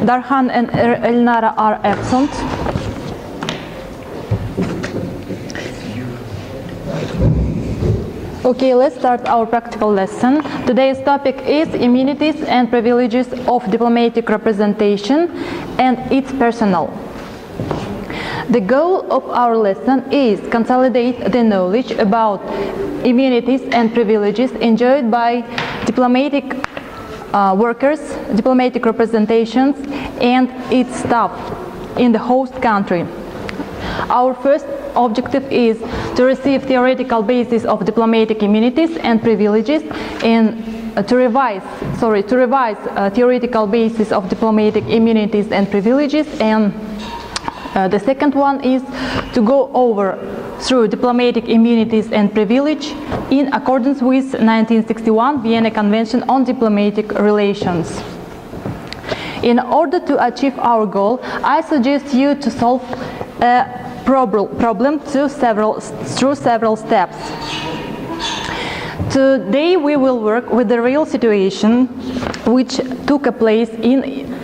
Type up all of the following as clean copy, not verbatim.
Darhan and Elnara are absent. Okay, let's start our practical lesson. Today's topic is immunities and privileges of diplomatic representation and its personnel. The goal of our lesson is consolidate the knowledge about immunities and privileges enjoyed by diplomatic workers, diplomatic representations, and its staff in the host country. Our first objective is to receive theoretical basis of diplomatic immunities and privileges and to revise theoretical basis of diplomatic immunities and privileges, and the second one is to go over through diplomatic immunities and privilege in accordance with 1961 Vienna Convention on Diplomatic Relations. In order to achieve our goal, I suggest you to solve a problem through several steps. Today we will work with the real situation which took place in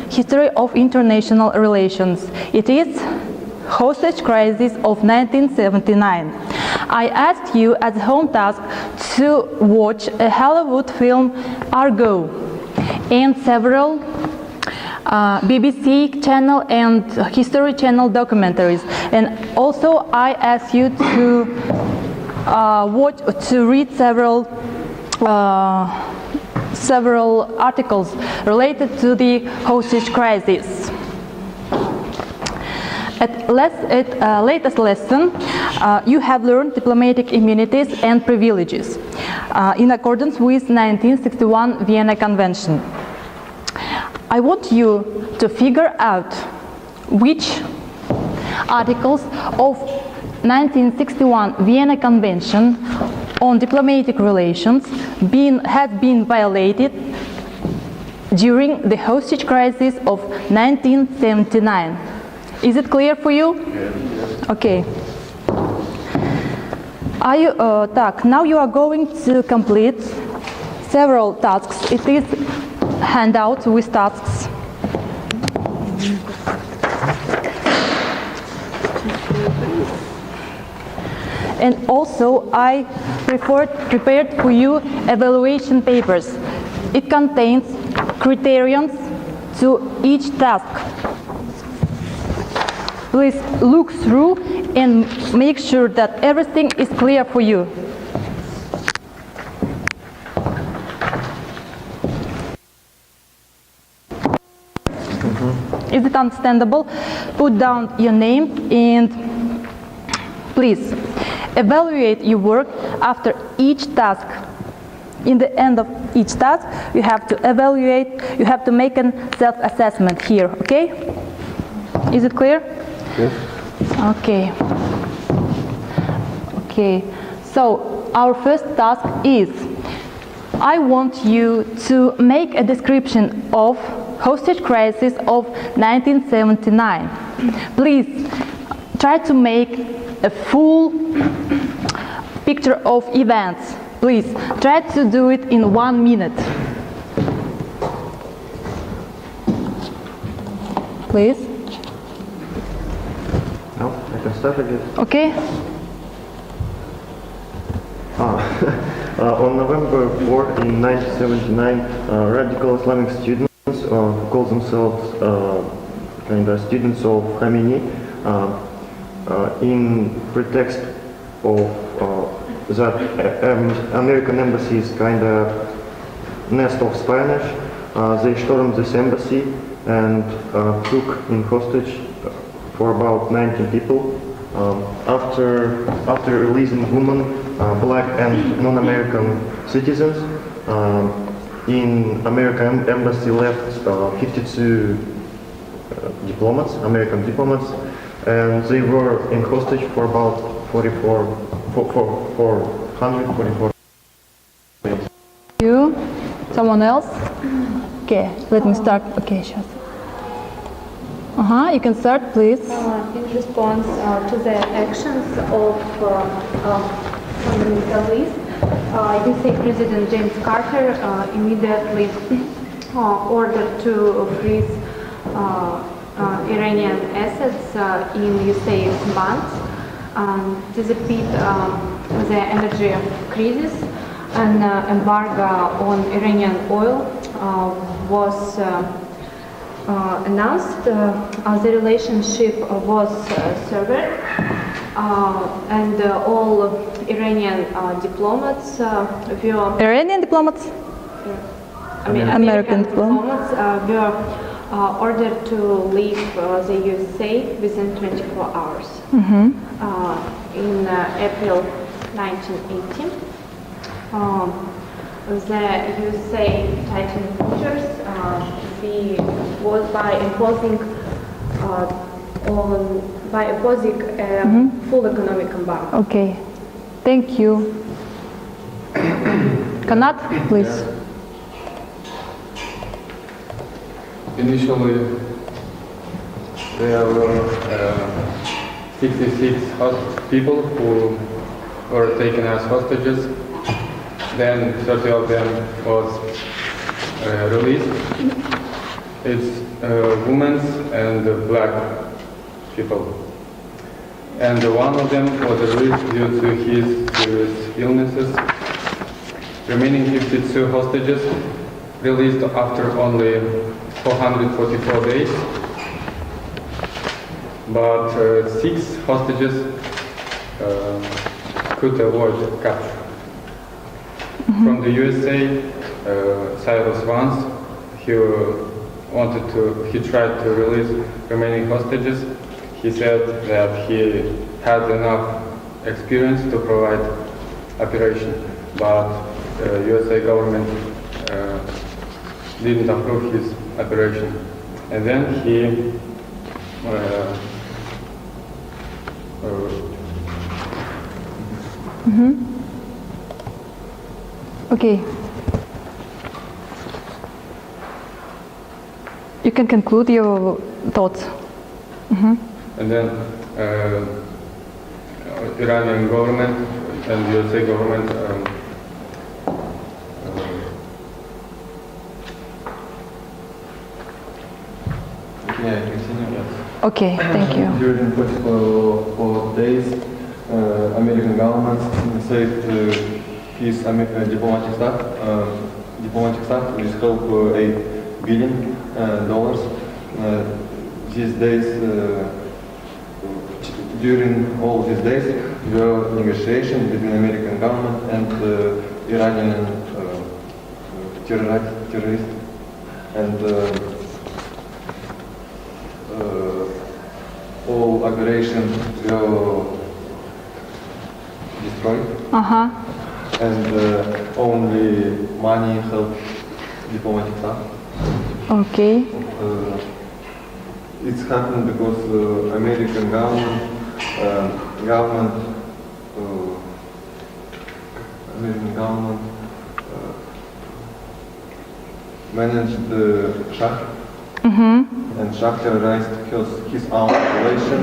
history of international relations. It is hostage crisis of 1979. I asked you as home task to watch a Hollywood film Argo and several BBC channel and History Channel documentaries, and also I ask you to read several articles related to the hostage crisis. At latest lesson, you have learned diplomatic immunities and privileges in accordance with 1961 Vienna Convention. I want you to figure out which articles of 1961 Vienna Convention on Diplomatic Relations have been violated during the hostage crisis of 1979. Is it clear for you? Yes. Okay. Now you are going to complete several tasks. It is handout with tasks. And also I prepared for you evaluation papers. It contains criterions to each task. Please look through and make sure that everything is clear for you. Is it understandable? Put down your name and please evaluate your work after each task. In the end of each task, you have to evaluate, you have to make a self-assessment here, okay? Is it clear? Yes. Okay. Okay. So our first task is, I want you to make a description of hostage crisis of 1979. Please try to make a full picture of events. Please try to do it in 1 minute. Please. No, I can start again. Okay. On November 4 in 1979, radical Islamic students who call themselves students of Khamenei, in pretext of that American embassy is kind of nest of Spanish, they stormed this embassy and took in hostage for about 19 people. After releasing women, black and non-American citizens, in American embassy left 52 diplomats, American diplomats, and they were in hostage for about 444. You? Someone else? Okay, let me start. Okay, sure. You can start, please. In response to the actions of the Middle East, USA President James Carter immediately ordered to freeze Iranian assets in USA bonds dissipate the energy crisis, and embargo on Iranian oil was announced. The relationship was severed, and all Iranian diplomats were Iranian diplomats? American diplomats were ordered to leave the USA within 24 hours. In April 1918, the USA tightened measures was by imposing full economic embargo. Okay, thank you. Kanat, please. Initially, there were 66 people who were taken as hostages. Then 30 of them was released. It's women and black people. And one of them was released due to his serious illnesses. Remaining 52 hostages released after only 444 days. But 6 hostages could avoid capture. From the USA, Cyrus Vance, he tried to release remaining hostages. He said that he had enough experience to provide operation, but USA government didn't approve his operation. And then he Okay. You can conclude your thoughts. And then Iranian government and USA government May I continue? Yes. Okay, thank you. During particular days, American government saved his diplomatic staff with help $8 billion. These days, during all these days, there were negotiations between American government and Iranian terrorists, and all operations were destroyed. And only money helped diplomatic staff. Okay. It's happened because American government managed the Shah, and Shah terrorized his own population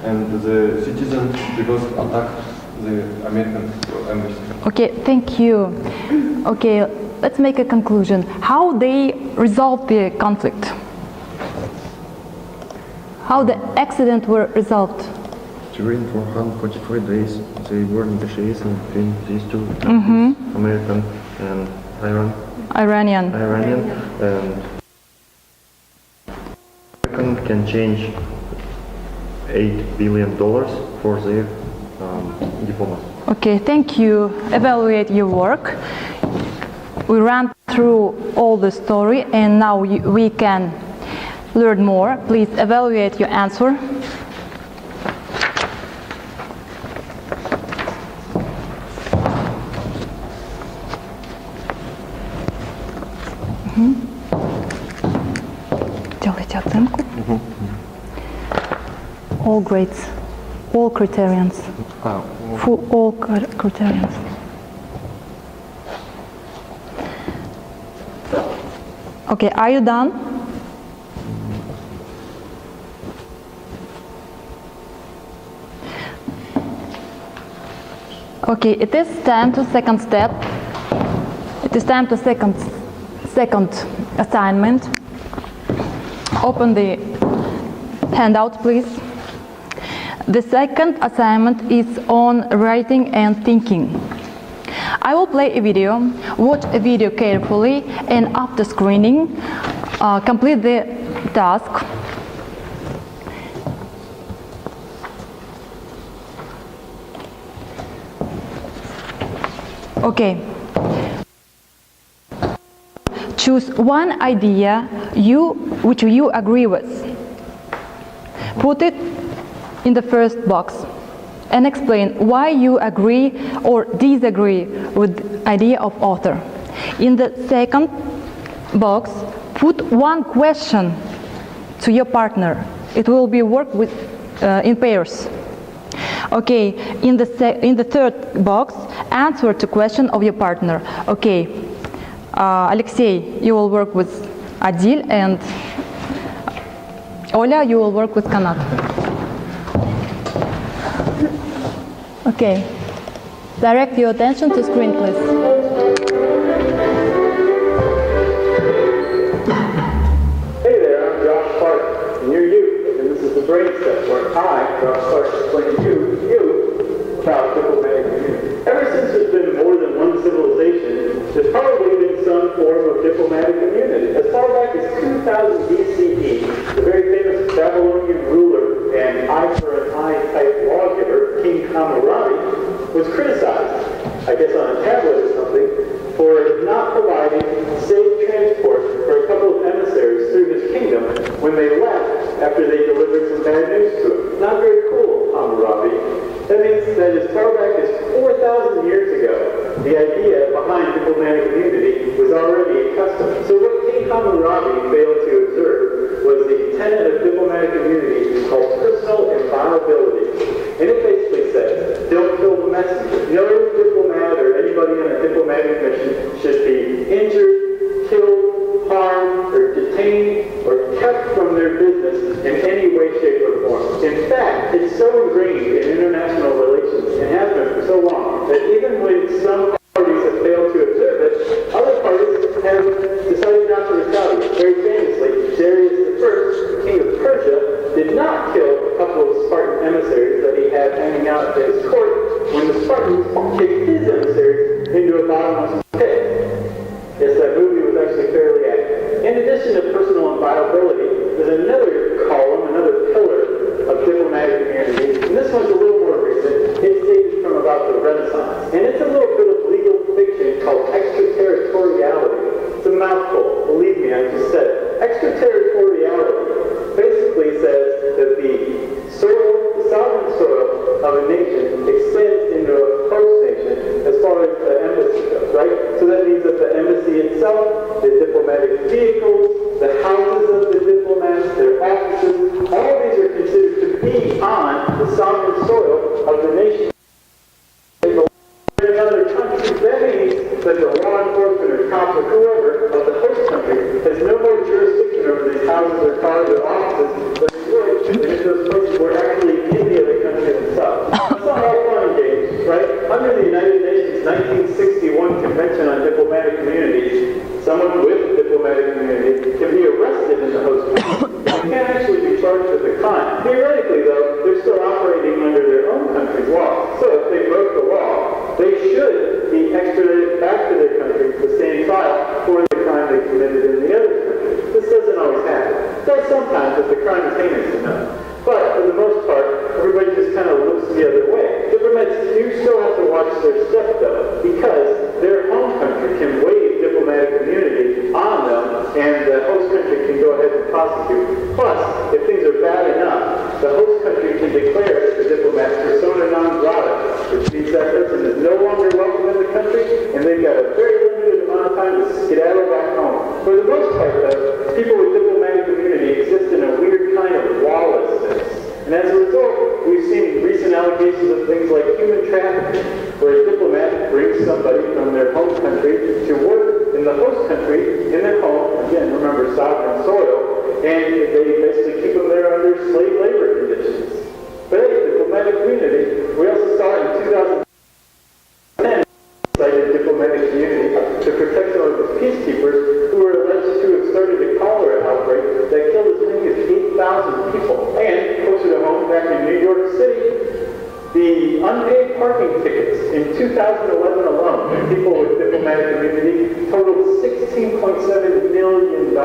and the citizens because attacked the American embassy. Okay, thank you. Okay, let's make a conclusion. How they resolved the conflict? How the accident were resolved? During 444 days, they were negotiations between these two countries, American and Iranian. And American can change $8 billion for their diplomats. Okay, thank you. Evaluate your work. We ran through all the story and now we can learn more. Please evaluate your answer. Делайте оценку. All grades, all criterions. For all criterions. Okay, are you done? Okay, it is time to second step. It is time to second assignment. open the handout, please. The second assignment is on writing and thinking. I will play a video. Watch a video carefully, and after screening, complete the task. Okay. Choose one idea which you agree with. Put it in the first box and explain why you agree or disagree with the idea of author. In the second box, put one question to your partner. It will be work with in pairs. Okay, in the third box, answer to question of your partner. Okay, Alexei, you will work with Adil, and Oля, you will work with Kanat. Okay, direct your attention to screen, please. Hey there, I'm Josh Clark, and you're you, and this is the Brain Step, where I, Josh Clark, explain to you about diplomatic community. Ever since there's been more than one civilization, there's probably been some form of diplomatic community. As far back as 2000 BCE, the very famous Babylonian ruler and eye for an eye type lawgiver, King Hammurabi, was criticized, I guess on a tablet or something, for not providing safe transport for a couple of emissaries through his kingdom when they left after they delivered some bad news to him. Not very cool, Hammurabi. That means that as far back as 4,000 years ago, the idea behind diplomatic immunity was already a custom. So what King Hammurabi failed to observe was the tenet of diplomatic immunity called personal inviolability. And it basically says, don't kill the messenger. No diplomat or anybody on a diplomatic mission should be injured, killed, harmed, or detained, or kept from their business in any way, shape, or form. In fact, it's so ingrained in international relations and has been for so long that even when some parties have failed to observe it, other parties have decided not to retaliate. Very famously, Darius I, king of Persia, did not kill a couple of Spartan emissaries that he had hanging out at his court when the Spartans kicked his emissaries into a bottomless pit. Yes, that movie was actually fairly accurate. In addition to personal inviolability, there's another column, another pillar of diplomatic immunity, and this one's a little more recent. It's dated from about the Renaissance, and it's a little bit of legal fiction called extraterritoriality. It's a mouthful, believe me, I just said it. Extraterritoriality basically says that the sovereign soil of a nation extends into a host nation as far as the embassy goes, right? So that means that the embassy itself, the diplomatic vehicles, the houses of the diplomats, their offices, all of these are considered to be on the sovereign soil of the nation. In another country, that means that the law enforcement or cops or whoever of the host country has no more jurisdiction over these houses or cars or offices than they would if those places were actually in the other country themselves. It's not all fun and games, right? Under the United Nations 1961 Convention on Diplomatic Immunity, someone with diplomatic immunity can be arrested in the host country. They can't actually be charged with a crime. Theoretically, though, they're still operating under their own country's law. So if they broke the law, they should be extradited back to their country to stand trial for the crime they committed in the other country. This doesn't always happen. It does sometimes if the crime is heinous enough. But for the most part, everybody just kind of looks the other way. Diplomats do still have to watch their step, though, because their home country can waive diplomatic immunity on them, and the host country can go ahead and prosecute. Plus, if things are bad enough, the host country can declare the diplomat persona non grata, which means that person is no longer welcome in the country, and they've got a very limited amount of time to skedaddle back home. For the most part, though, people with diplomatic immunity exist in a weird kind of lawlessness. And as a result, we've seen recent allegations of things like human trafficking, where a diplomat brings somebody from their home country to work in the host country, in their home, again, remember, sovereign soil, and they basically keep them there under slave labor conditions. But hey, diplomatic immunity, we also saw in 2010, cited diplomatic immunity to protect some of the peacekeepers who were alleged to have started a cholera outbreak that killed as many of people. And closer to home, back in New York City, the unpaid parking tickets in 2011 alone, and people with diplomatic immunity, totaled $16.7 million.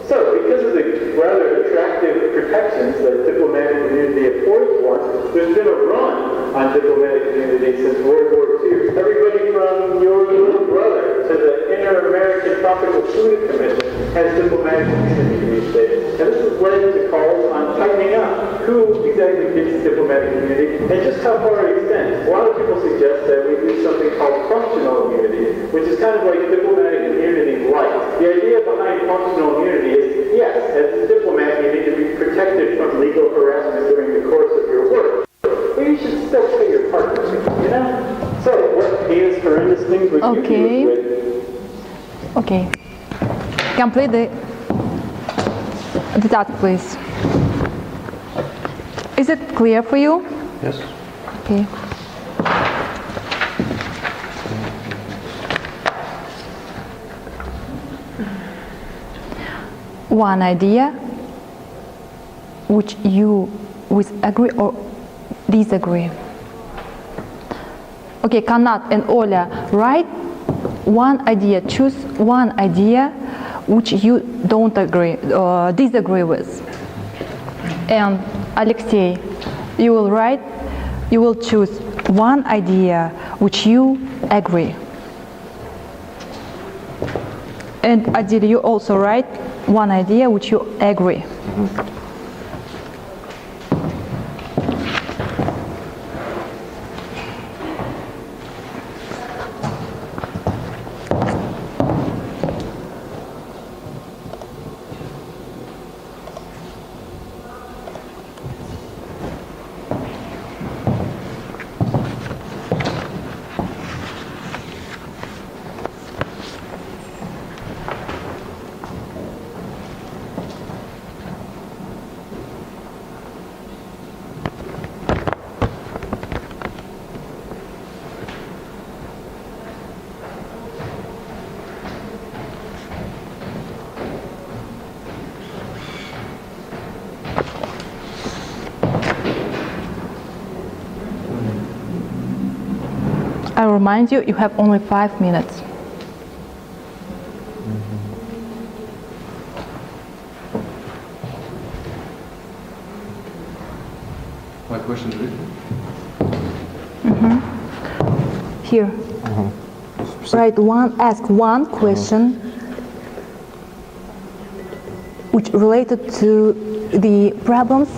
So, because of the rather attractive protections that diplomatic immunity affords one, there's been a run on diplomatic immunity since World War II. Everybody from your little brother to the Inter-American Tropical Food Commission has diplomatic immunity these days. And this has led to calls on tightening up who exactly gets diplomatic immunity and just how far it extends. A lot of people suggest that we do something called functional immunity, which is kind of like diplomatic immunity light. The idea behind functional immunity is, yes, as a diplomat, you need to be protected from legal harassment during the course of your work, but you should still pay your partner, you know? So, what heinous, horrendous things would you do with? Okay. Complete the task, please. Is it clear for you? Yes. Okay. One idea which you with agree or disagree. Okay, Kanat and Oля, write one idea. Choose one idea which you don't agree or disagree with. And Alexei, you will choose one idea which you agree. And Adil, you also write one idea which you agree. I remind you, you have only 5 minutes. My question is Here. Write ask one question which related to the problems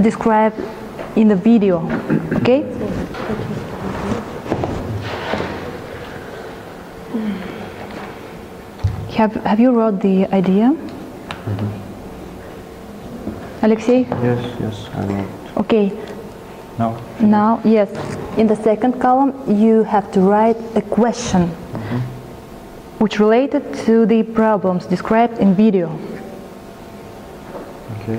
described in the video. Okay? Have you wrote the idea? Alexei? Yes, I wrote. Okay. Now, yes. In the second column, you have to write a question which related to the problems described in video. Okay.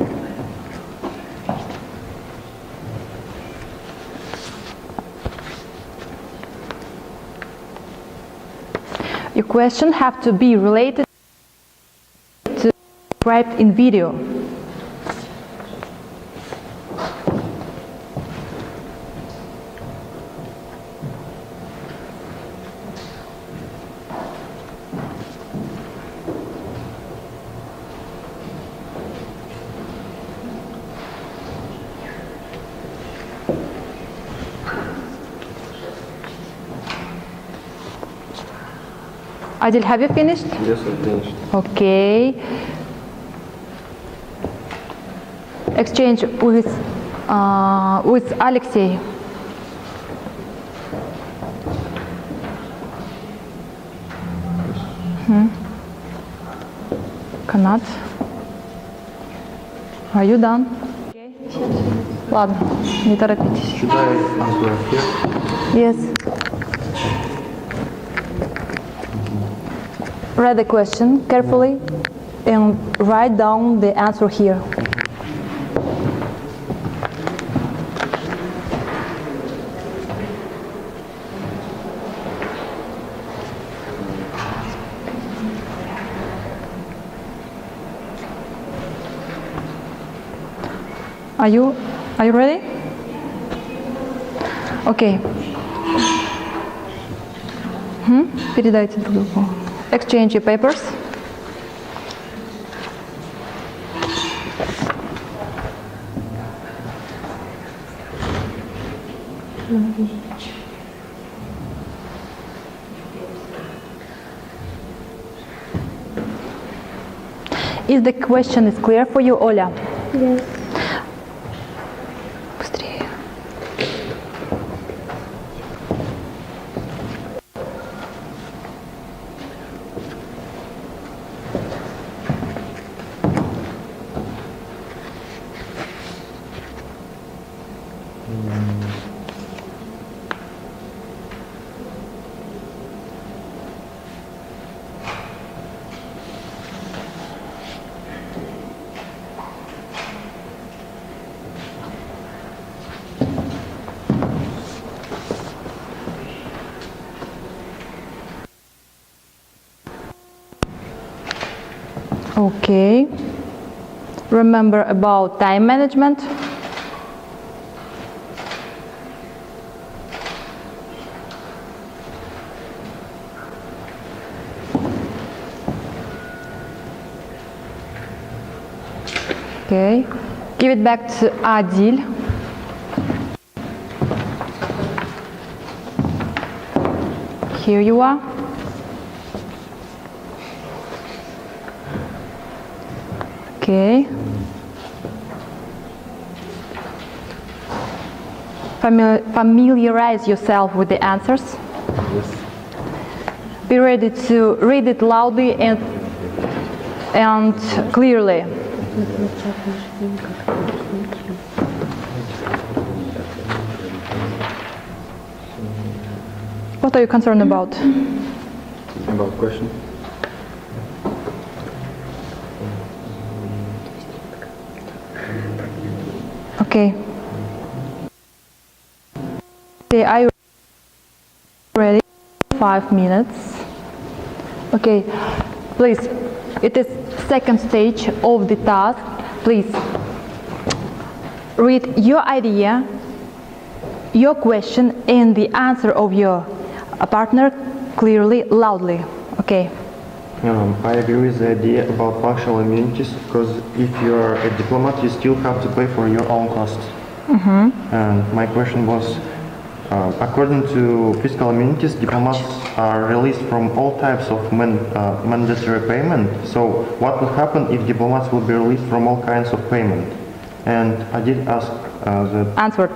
Your question have to be related to described in video. Adil, have you finished? Yes, I finished. Okay. Exchange with Alexei. Kanat. Are you done? Okay. Ладно, не торопитесь. Should I answer here? Yes. Read the question carefully and write down the answer here. Are you ready? Okay. Передайте друг другу. Exchange your papers. Is the question is clear for you, Оля? Yes. Быстрее. Okay. Remember about time management. Okay. Give it back to Adil. Here you are. Okay. Familiarize yourself with the answers. Yes. Be ready to read it loudly and clearly. What are you concerned about? About question. Okay. Okay, are you ready? 5 minutes. Okay, please. It is second stage of the task. Please read your idea, your question, and the answer of your partner clearly, loudly. Okay. I agree with the idea about partial immunities, because if you are a diplomat, you still have to pay for your own costs. And my question was, according to fiscal immunities, diplomats are released from all types of mandatory payment. So what would happen if diplomats will be released from all kinds of payment? And I did ask answered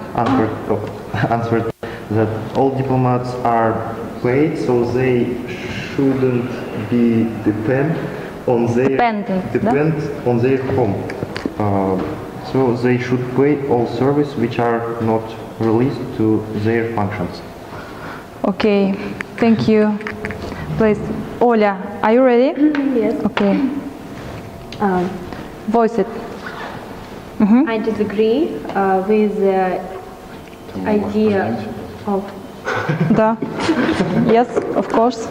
that all diplomats are paid, so they shouldn't be depend on their home. So they should pay all service which are not released to their functions. Okay, thank you. Please, Oля, are you ready? Yes. Okay. Voice it. I disagree with the idea of. Да. Yes, of course.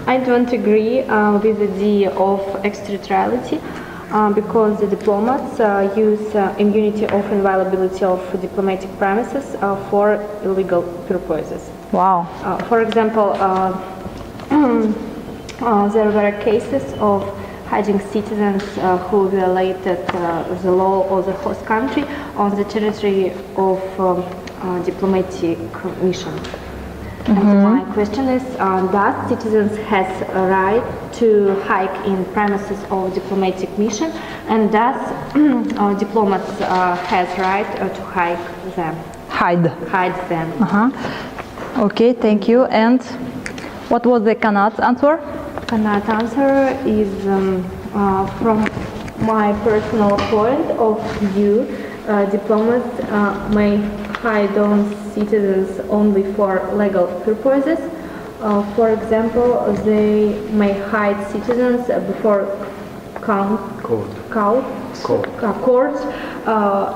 I don't agree with the idea of extraterritoriality because the diplomats use immunity of inviolability of diplomatic premises for illegal purposes. Wow. For example, there were cases of hiding citizens who violated the law of the host country on the territory of diplomatic mission. And my question is, does citizens has a right to hike in premises of diplomatic mission, and does diplomats has right to hike them? Hide them. Okay, thank you. And what was the Kanad's answer? Kanad's answer is from my personal point of view, diplomats may hide on citizens only for legal purposes. For example, they may hide citizens before court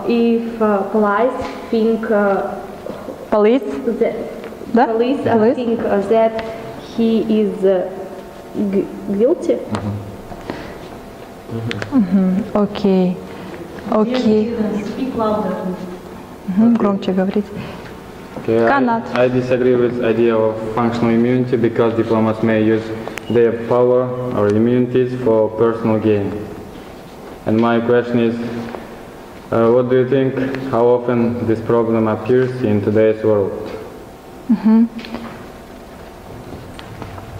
if police think think that he is guilty. Okay. Окей. Громче говорить. Okay, Cannot. I disagree with idea of functional immunity because diplomats may use their power or immunities for personal gain. And my question is, what do you think, how often this problem appears in today's world?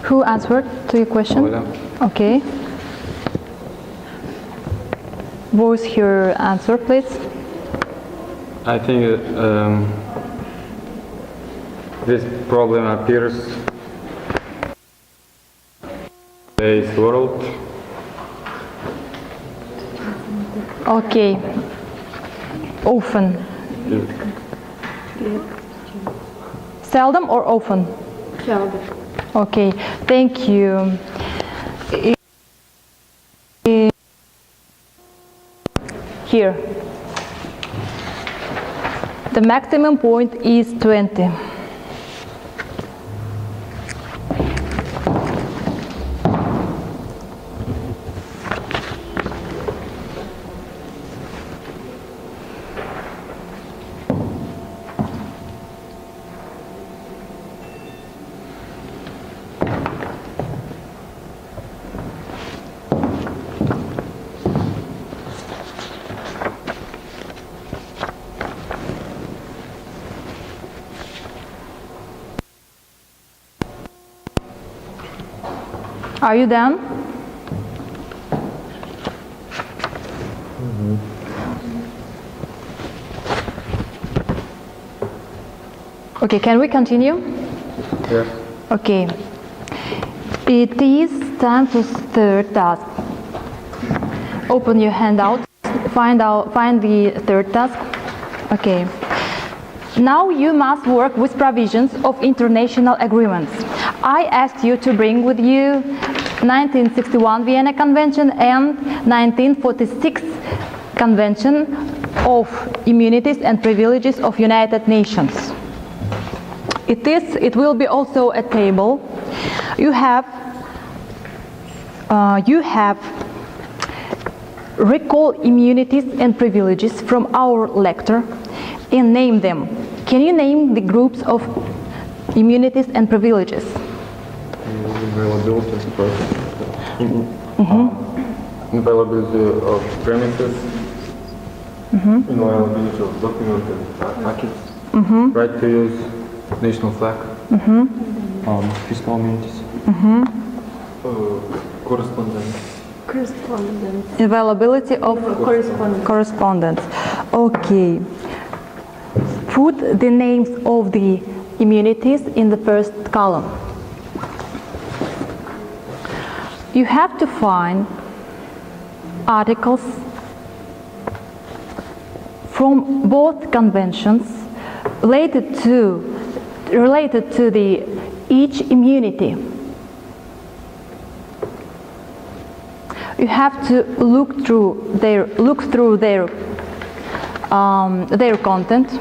Who answered to your question? Ola. Okay. Voice your answer, please. I think this problem appears in today's world. Okay. Often. Seldom or often? Seldom. Okay. Thank you. Here. The maximum point is 20. Are you done? Okay, can we continue? Yes. Okay. It is time for third task. Open your handout. Find the third task. Okay. Now you must work with provisions of international agreements. I asked you to bring with you 1961 Vienna Convention and 1946 Convention of Immunities and Privileges of United Nations. It will be also a table. You have recall immunities and privileges from our lecture and name them. Can you name the groups of immunities and privileges? Availability availability of premises, Inviolability of documented packets. right to use national flag, Fiscal immunities. Correspondence. Correspondence. Availability of correspondence. Okay. Put the names of the immunities in the first column. You have to find articles from both conventions related to the each immunity. You have to look through their content.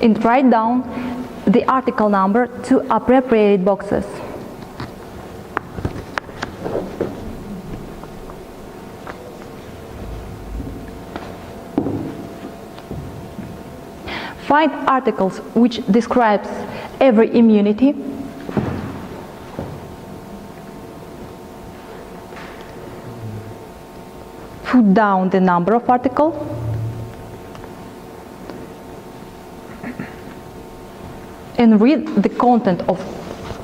And write down the article number to appropriate boxes. Find articles which describes every immunity. Put down the number of articles. And read the content of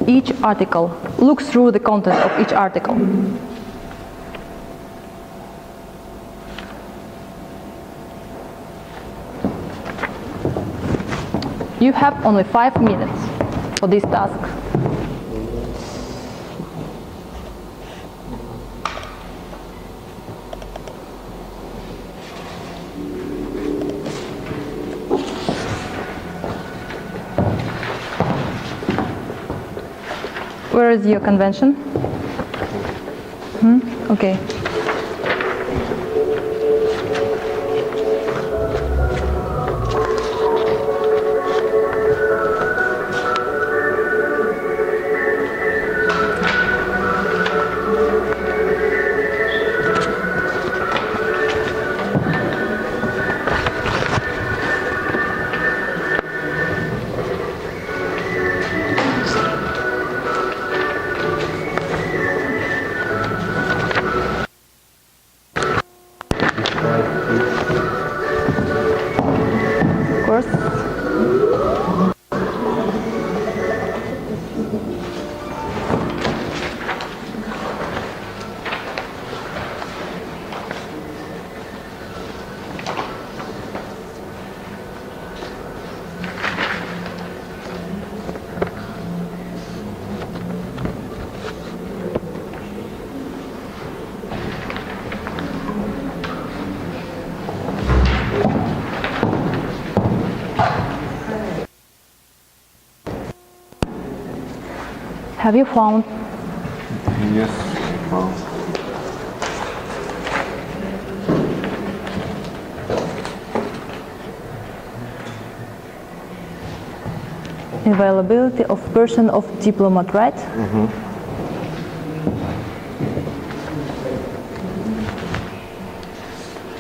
each article. Look through the content of each article. You have only 5 minutes for this task. Where is your convention? Okay. Of course. Have you found? Yes. Availability of person of diplomat, right?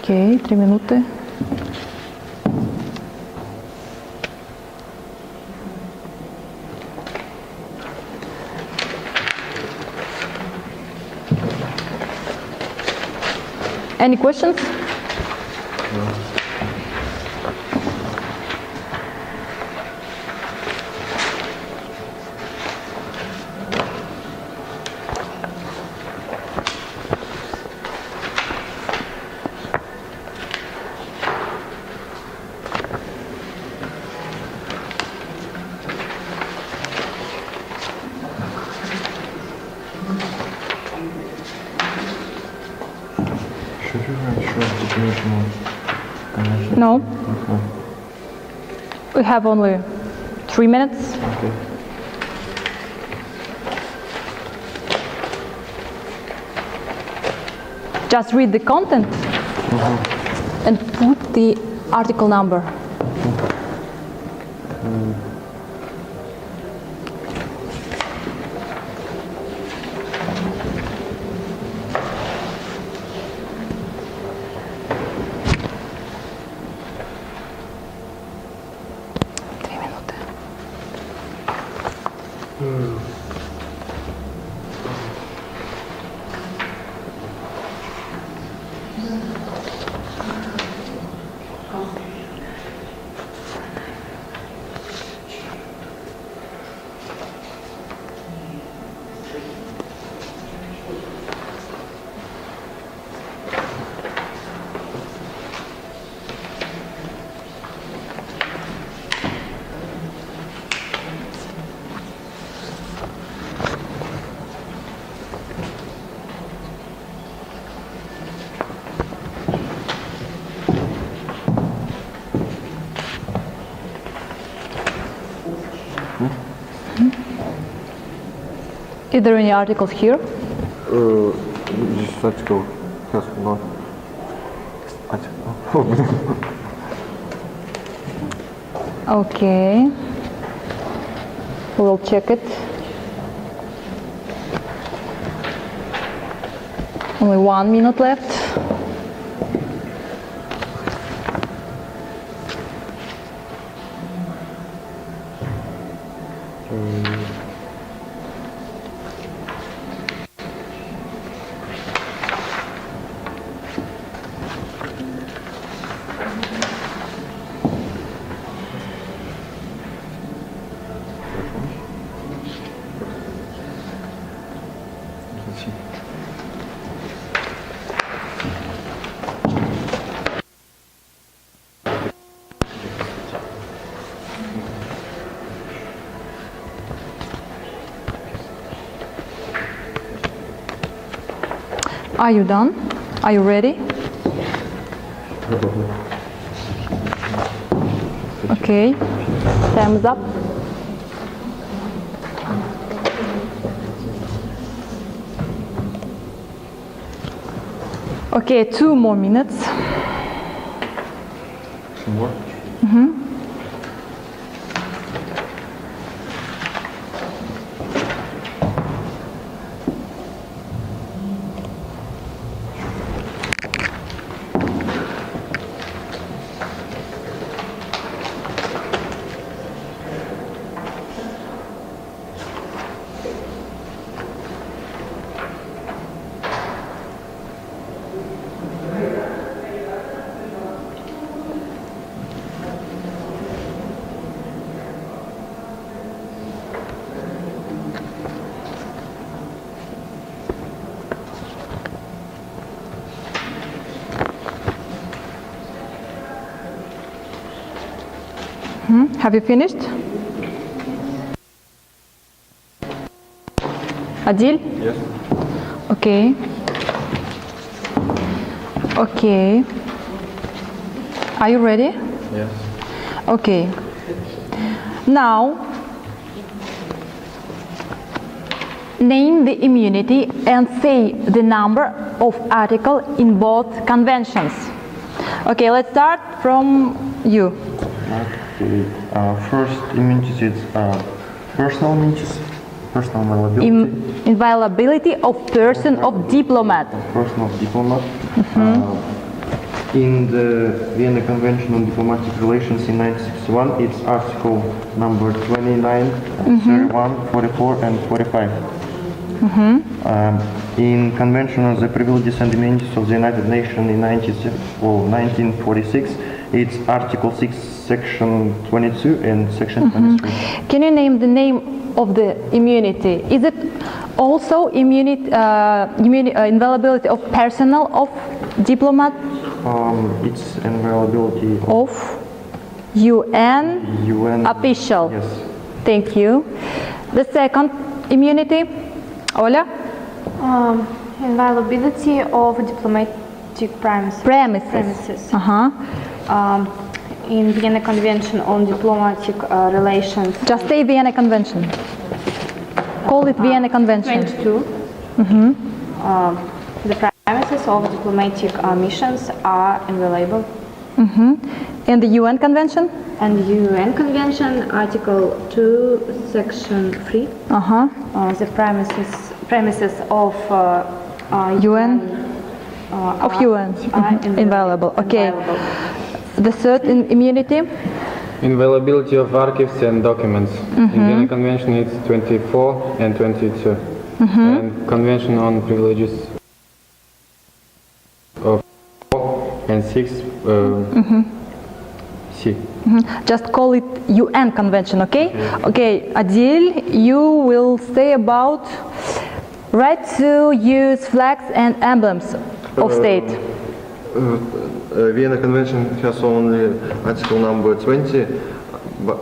Окей, 3 минуты. Any questions? No. We have only 3 minutes. Okay. Just read the content and put the article number. Is there any articles here? This article has not. Okay. We'll check it. Only 1 minute left. Are you done? Are you ready? Okay. Time's up. Okay, 2 more minutes. 2 more? Have you finished? Adil? Yes. Okay. Okay. Are you ready? Yes. Okay. Now, name the immunity and say the number of articles in both conventions. Okay, let's start from you. Okay. First, immunities is personal immunities, personal inviolability. Inviolability of person of diplomat. Personal diplomat. In the Vienna Convention on Diplomatic Relations in 1961, it's article number 29, 31, 44, and 45. In Convention on the Privileges and Immunities of the United Nations in 1946, it's article 6, section 22 and section 23. Can you name the name of the immunity? Is it also inviolability of personnel of diplomat? It's inviolability Of UN official. Yes. Thank you. The second immunity, Ola? Inviolability of diplomatic premises. Premises. In Vienna Convention on Diplomatic Relations. Just say Vienna Convention. Call it Vienna Convention. 22. The premises of diplomatic missions are inviolable. And the UN Convention? And the UN Convention, Article 2, Section 3. The premises of UN of UN are inviolable. Okay. inviolable. The third immunity? Inviolability of archives and documents. In Vienna Convention it's 24 and 22. And Convention on Privileges of 4 and 6 C. Just call it UN Convention, okay? Okay, Adil, you will say about right to use flags and emblems of state. Vienna Convention has only article number 20,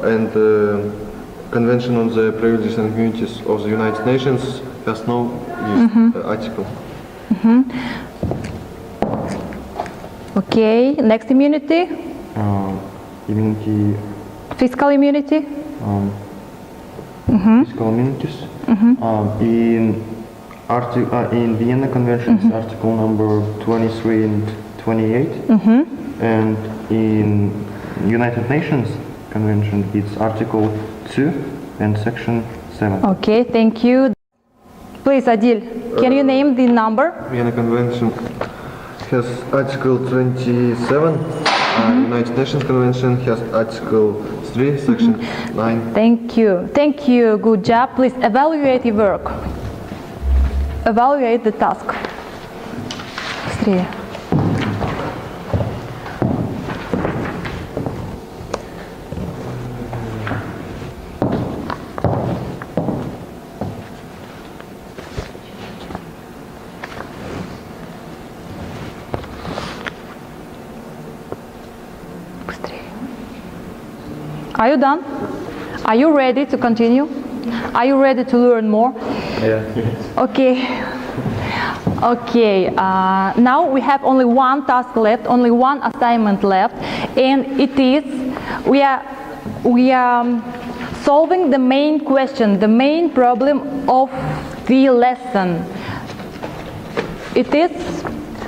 and Convention on the Privileges and Immunities of the United Nations has no article. Okay, next immunity? Immunity, Fiscal immunity? fiscal immunities. In Vienna Convention, it's article number 23 and 28, and in United Nations Convention, it's article 2 and section 7. Okay, thank you. Please, Adil, can you name the number? Vienna Convention has article 27. United Nations Convention has article 3, section 9. Thank you. Thank you. Good job. Please evaluate your work. Evaluate the task. Быстрее. Are you done? Are you ready to continue? Are you ready to learn more? Yeah. Okay. Okay. Now we have only one task left, only one assignment left, and it is we are solving the main question, the main problem of the lesson. It is.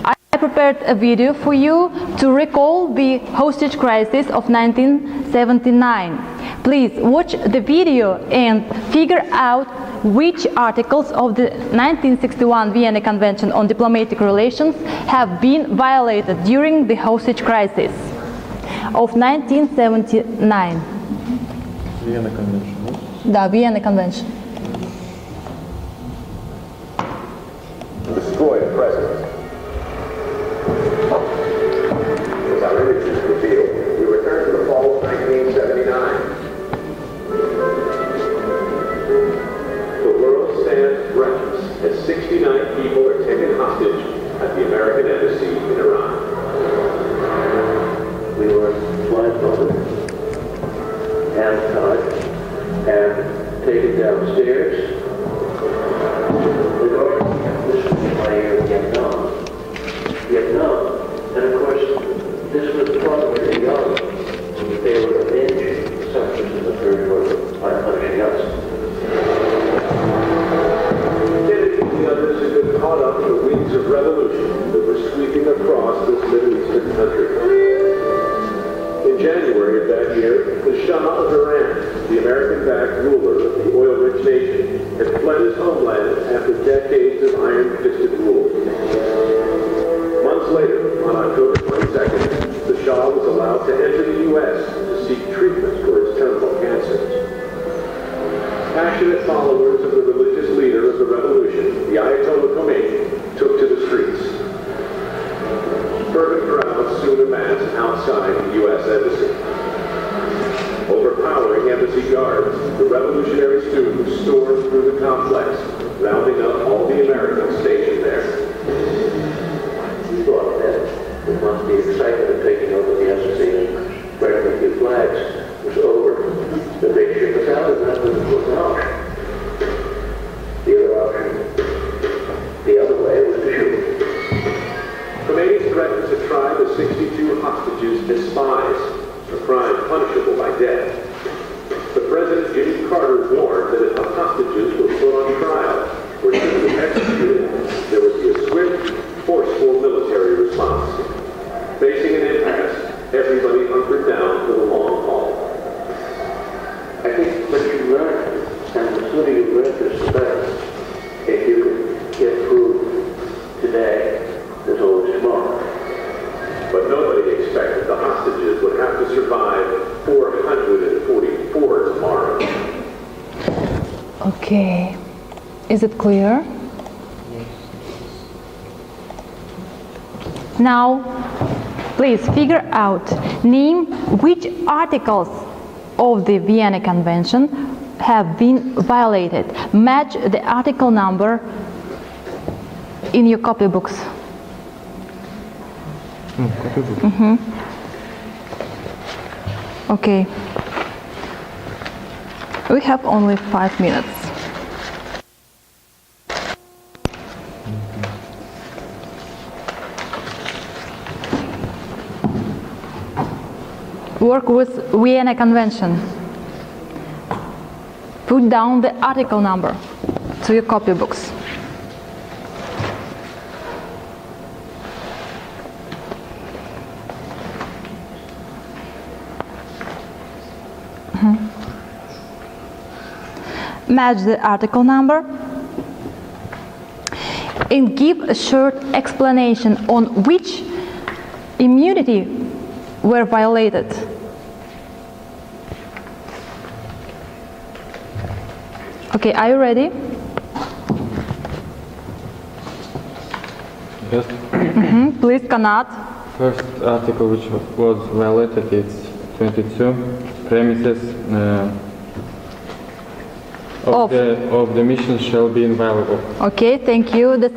I prepared a video for you to recall the hostage crisis of 1979. Please watch the video and figure out which articles of the 1961 Vienna Convention on Diplomatic Relations have been violated during the hostage crisis of 1979. Vienna Convention. Да, Vienna Convention. Destroy the president. As our images reveal, we return to the fall of 1979. The world stands breathless as 69 people are taken hostage at the American embassy in Iran. We were blindfolded. upstairs. The garden, this was the fire in Vietnam. And of course, this was probably young. They were avenging such as the Third World by punishing us. Kennedy and the others had been caught up in the winds of revolution that were sweeping across this Middle Eastern country. In January of that year, the Shah of Iran, the American-backed ruler of the oil-rich nation, had fled his homeland after decades of iron-fisted rule. Months later, on October 22nd, the Shah was allowed to enter the U.S. to seek treatment for his terminal cancers. Passionate followers of the religious leader of the revolution, the Ayatollah Khomeini, took to the streets. Fervent crowds soon amassed outside the U.S. Embassy. Overpowering embassy guards, the revolutionary students stormed through the complex, rounding up all the Americans stationed there. We thought that it must be excitement of taking over the embassy and spreading a few flags was over. The big ship was out, and that was an option. The other way was to shoot. Khomeini threatened to try the 62 hostages as spies, a crime punishable by death. But President Jimmy Carter warned that if the hostages were put on trial or simply executed, there would be a swift, forceful military response. Facing an impasse, everybody hunkered down for the long haul. I think what you learn, and the sooner you learn this, the better. If you can get through today, there's always tomorrow. But nobody expected the hostages would have to survive 444 tomorrow. Okay. Is it clear? Now, please figure out, name which articles of the Vienna Convention have been violated. Match the article number in your copybooks. Okay. We have only 5 minutes. Work with Vienna Convention. Put down the article number to your copybooks. Match the article number and give a short explanation on which immunity were violated. Okay, are you ready? Yes. Please, Kanat. First article which was violated is 22. Premises of the mission shall be inviolable. Okay, thank you. The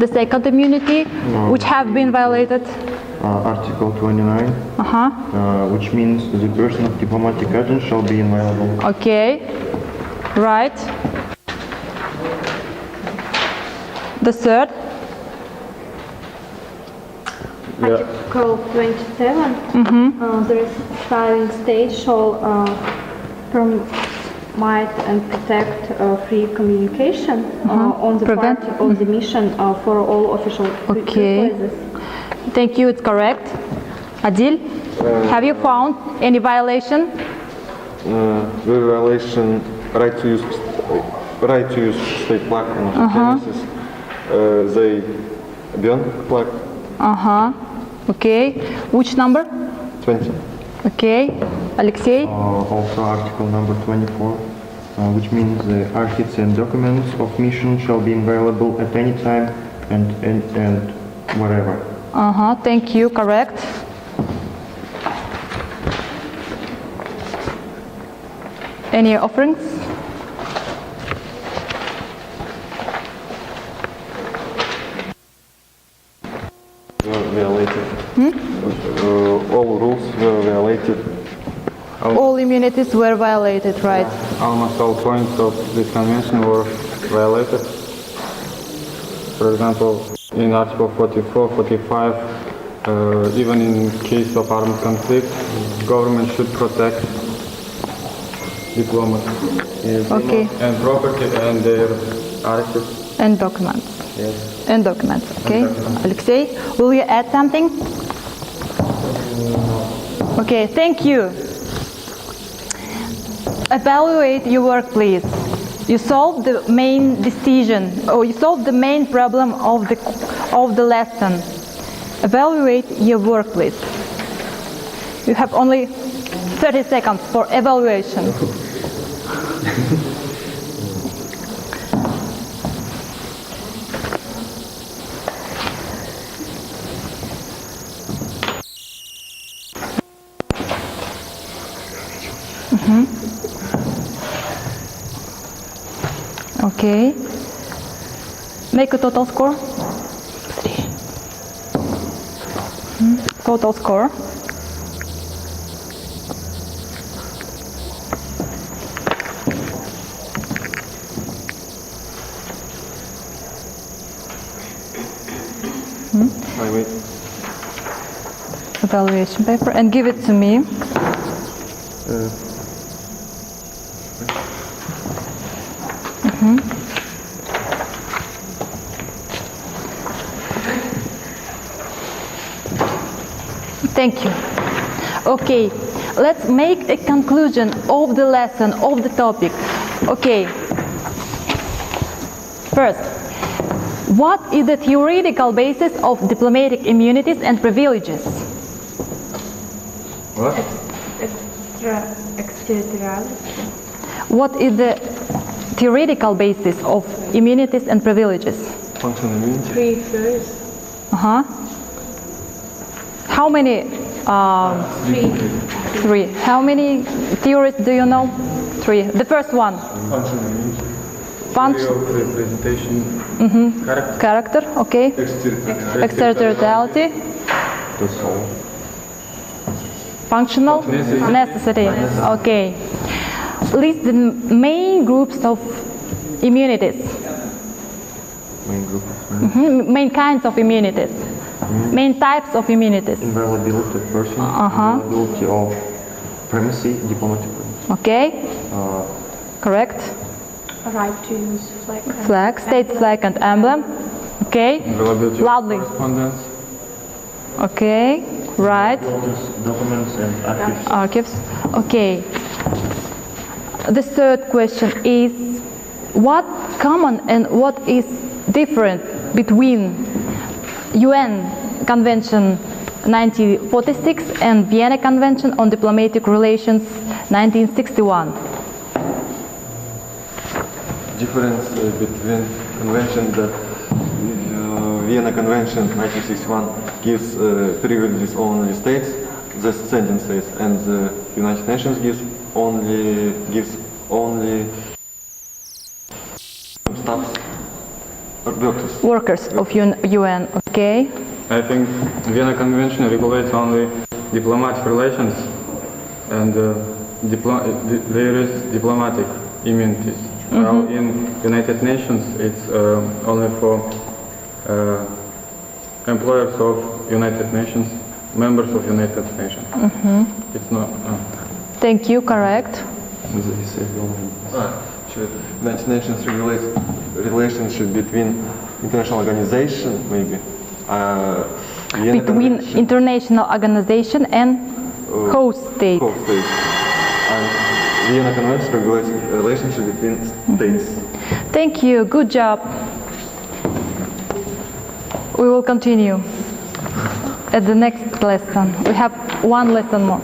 second immunity which have been violated. Article 29, which means the person of diplomatic agent shall be inviolable. Okay, right. The third. Article 27, the reciting state shall promote and protect free communication on the part of the mission for all official purposes. Thank you, it's correct. Adil, have you found any violation? The violation, right to use state flag on the premises. They burn flag. Okay. Which number? 20. Okay. Alexei? Also article number 24, which means the archives and documents of mission shall be inviolable at any time and whatever. Thank you, correct. Any offerings? Violated. All rules were violated. All immunities were violated, right? Almost all points of this convention were violated. For example, in Article 44, 45, even in case of armed conflict, government should protect diplomats Okay. and property and their archives. And documents. Yes. And documents, okay. Alexei, will you add something? Okay, thank you. Evaluate your work, please. You solved the main decision, or you solved the main problem of the lesson. Evaluate your work, please. You have only 30 seconds for evaluation. Okay. Make a total score. 3. Total score. I wait. Evaluation paper, and give it to me. Thank you. Okay, let's make a conclusion of the lesson, of the topic. Okay. First, what is the theoretical basis of diplomatic immunities and privileges? What? Extraterritoriality. What is the theoretical basis of immunities and privileges? Functional immunity. 3 first. How many? 3. 3. How many theories do you know? 3. The first one. Functional immunity. Representation. Character. Okay. Extraterritoriality. That's all. Functional. Necessity. Okay. List the main groups of immunities. Main group. Main kinds of immunities. Main types of immunities. Inviolability of person, inviolability of primacy, diplomatic primacy. Okay. Correct. Right to use flag. Flag, state flag and emblem. Okay. Availability of Loudly. correspondence. Okay. Right. Documents and archives. Archives. Okay. The third question is, what common and what is different between UN Convention 1946 and Vienna Convention on Diplomatic Relations 1961? Difference between convention that Vienna Convention 1961 gives privileges only states, the sending states, and the United Nations gives only staffs or Workers of UN. Okay. I think Vienna Convention regulates only diplomatic relations, and there is diplomatic immunities. While in United Nations, it's only for employers of United Nations, members of United Nations. It's not. Thank you. Correct. United Nations regulates relationship between international organization, maybe. Vienna Between Convention, international organization and host state. host states. And Vienna Convention regulates relationship between states. Thank you. Good job. We will continue at the next lesson. We have one lesson more.